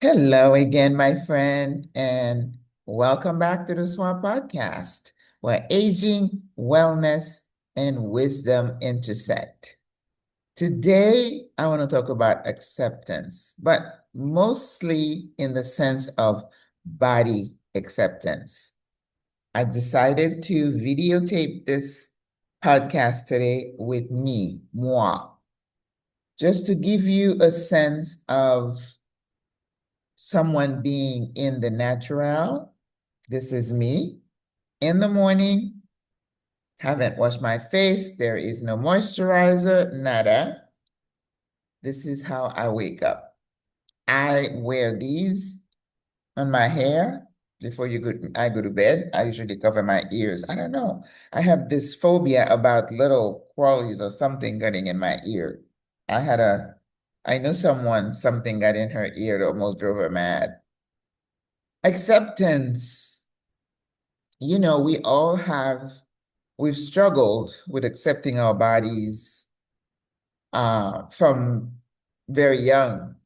Hello again, my friend, and welcome back to the SWRA podcast, where aging, wellness, and wisdom intersect. Today, I want to talk about acceptance, but mostly in the sense of body acceptance. I decided to videotape this podcast today with moi, just to give you a sense of someone being in the natural. This is me in the morning, haven't washed my face, there is no moisturizer, nada. This is how I wake up. I wear these on my hair before I go to bed. I usually cover my ears. I don't know. I have this phobia about little crawlies or something getting in my ear. I had a, I know something got in her ear that almost drove her mad. Acceptance. We've struggled with accepting our bodies from very young.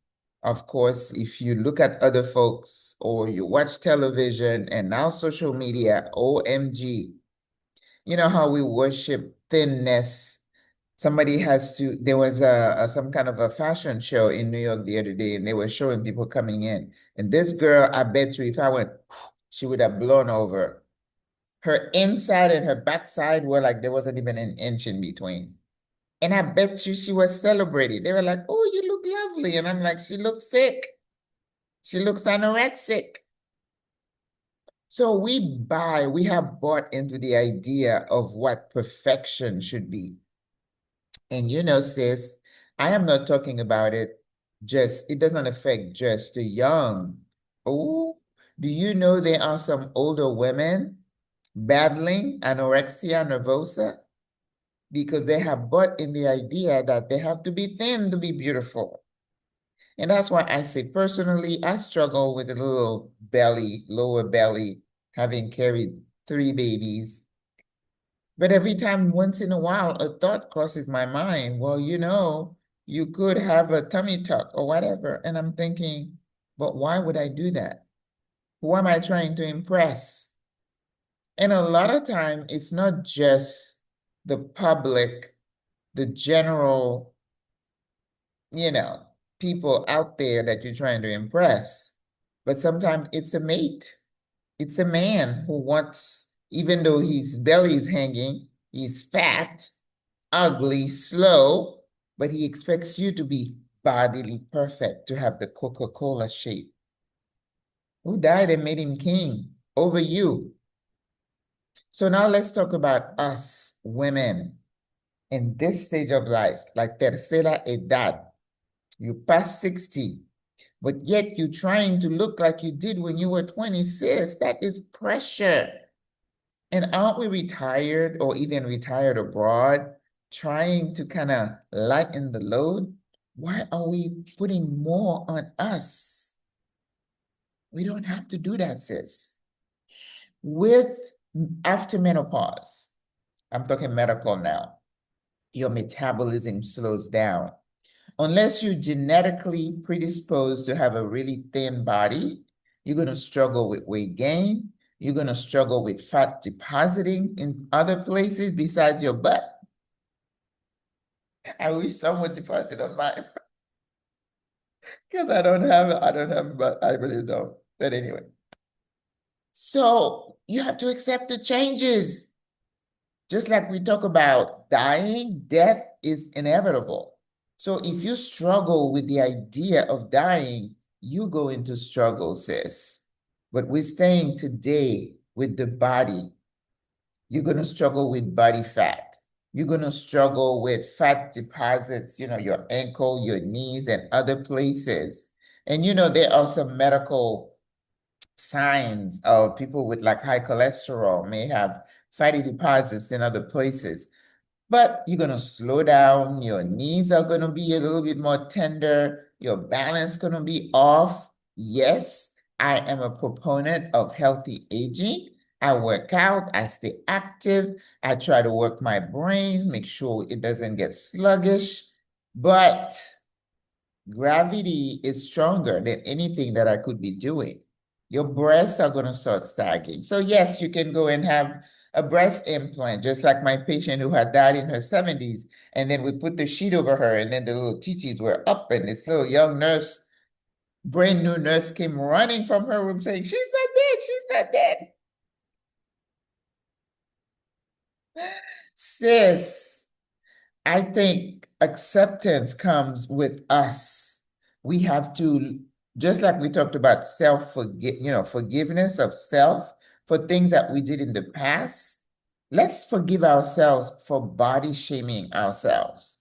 Of course, if you look at other folks or you watch television and now social media, OMG, you know how we worship thinness. There was some kind of a fashion show in New York the other day, and they were showing people coming in. And this girl, I bet you if I went, she would have blown over. Her inside and her backside were like there wasn't even an inch in between. And I bet you she was celebrated. They were like, "Oh, you look lovely." And I'm like, "She looks sick. She looks anorexic." So we have bought into the idea of what perfection should be. And sis, I am not talking about it doesn't affect just the young. Oh, do you know there are some older women battling anorexia nervosa because they have bought in the idea that they have to be thin to be beautiful. And that's why I say personally, I struggle with a little belly, lower belly, having carried 3 babies. But every time, once in a while, a thought crosses my mind. Well, you could have a tummy tuck or whatever. And I'm thinking, but why would I do that? Who am I trying to impress? And a lot of time, it's not just the public, the general, you know, people out there that you're trying to impress, but sometimes it's a mate. It's a man who wants, even though his belly is hanging, he's fat, ugly, slow, but he expects you to be bodily perfect, to have the Coca-Cola shape. Who died and made him king over you? So now let's talk about us women in this stage of life, like tercera edad. You pass 60, but yet you're trying to look like you did when you were 26. That is pressure. And aren't we retired or even retired abroad, trying to kind of lighten the load? Why are we putting more on us? We don't have to do that, sis. With After menopause, I'm talking medical now, your metabolism slows down. Unless you're genetically predisposed to have a really thin body, you're going to struggle with weight gain. You're going to struggle with fat depositing in other places besides your butt. I wish someone deposited on mine because I don't have a butt. I really don't. But anyway, so you have to accept the changes. Just like we talk about dying, death is inevitable. So if you struggle with the idea of dying, you go into struggle, sis. But we're staying today with the body. You're going to struggle with body fat. You're going to struggle with fat deposits, your ankle, your knees, and other places. And there are some medical signs of people with like high cholesterol may have fatty deposits in other places. But you're going to slow down. Your knees are going to be a little bit more tender. Your balance going to be off. Yes, I am a proponent of healthy aging. I work out. I stay active. I try to work my brain, make sure it doesn't get sluggish. But Gravity is stronger than anything that I could be doing. Your breasts are going to start sagging. So yes, you can go and have a breast implant, just like my patient who had died in her 70s. And then we put the sheet over her, and then the little titis were up, and this little young nurse, brand new nurse, came running from her room saying, she's not dead, she's not dead. Sis, I think acceptance comes with us. We have to, just like we talked about forgiveness of self for things that we did in the past. Let's forgive ourselves for body shaming ourselves.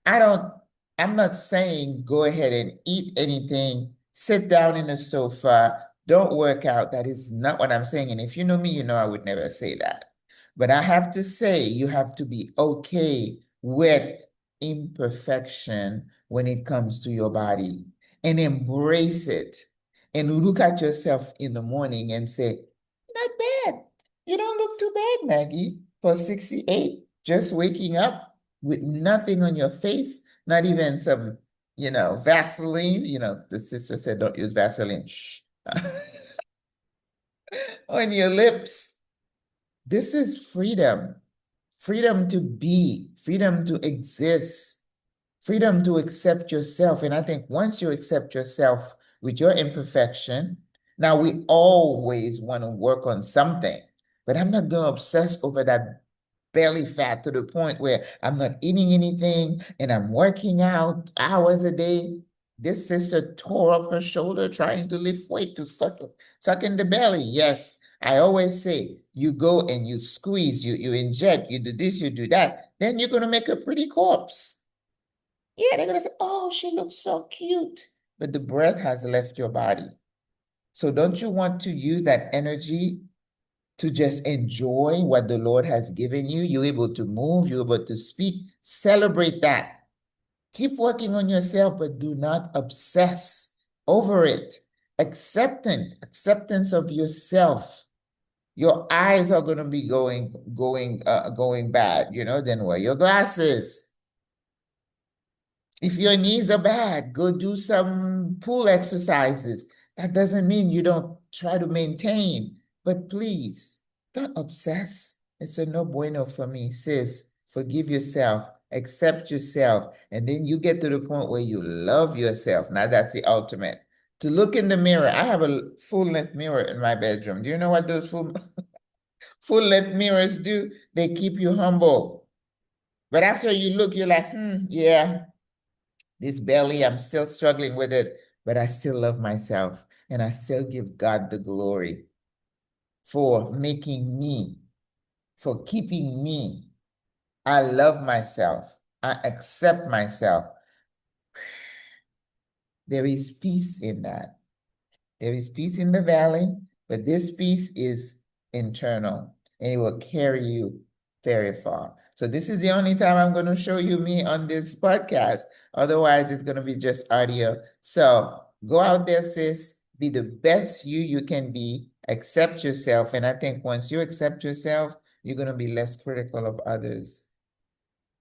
I don't, I'm not saying go ahead and eat anything, sit down in the sofa, don't work out. That is not what I'm saying. And if you know me, you know I would never say that. But I have to say, you have to be okay with imperfection when it comes to your body and embrace it. And look at yourself in the morning and say, not bad. You don't look too bad, Maggie, for 68, just waking up with nothing on your face, not even some, Vaseline. The sister said, don't use Vaseline. Shh. On your lips. This is freedom. Freedom to be, freedom to exist, freedom to accept yourself. And I think once you accept yourself with your imperfection, now we always want to work on something, but I'm not going to obsess over that belly fat to the point where I'm not eating anything and I'm working out hours a day. This sister tore up her shoulder trying to lift weight to suck in the belly. Yes, I always say you go and you squeeze, you inject, you do this, you do that, then you're going to make a pretty corpse. Yeah, they're going to say, oh, she looks so cute. But the breath has left your body. So don't you want to use that energy to just enjoy what the Lord has given you? You're able to move, you're able to speak. Celebrate that. Keep working on yourself, but do not obsess over it. Acceptance of yourself. Your eyes are going to be going bad, then wear your glasses. If your knees are bad, go do some pool exercises. That doesn't mean you don't try to maintain, but please don't obsess. It's a no bueno for me, sis. Forgive yourself, accept yourself, and then you get to the point where you love yourself. Now that's the ultimate. To look in the mirror. I have a full-length mirror in my bedroom. Do you know what those full-length mirrors do? They keep you humble. But after you look, you're like, yeah, this belly, I'm still struggling with it, but I still love myself and I still give God the glory for making me, for keeping me. I love myself. I accept myself. There is peace in that. There is peace in the valley, but this peace is internal and it will carry you very far. So this is the only time I'm going to show you me on this podcast. Otherwise, it's going to be just audio. So go out there, sis. Be the best you can be. Accept yourself. And I think once you accept yourself, you're going to be less critical of others.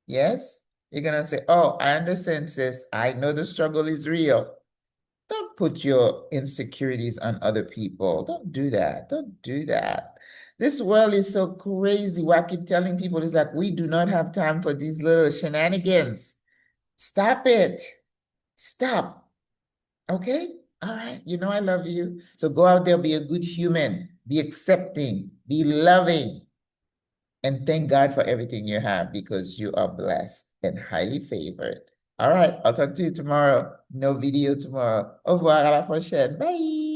Yes? You're going to say, oh, I understand, sis. I know the struggle is real. Don't put your insecurities on other people. Don't do that. Don't do that. This world is so crazy. What I keep telling people is that we do not have time for these little shenanigans. Stop it. Stop. Okay? All right. You know I love you. So go out there, be a good human, be accepting, be loving, and thank God for everything you have because you are blessed and highly favored. All right, I'll talk to you tomorrow. No video tomorrow. Au revoir, à la prochaine. Bye.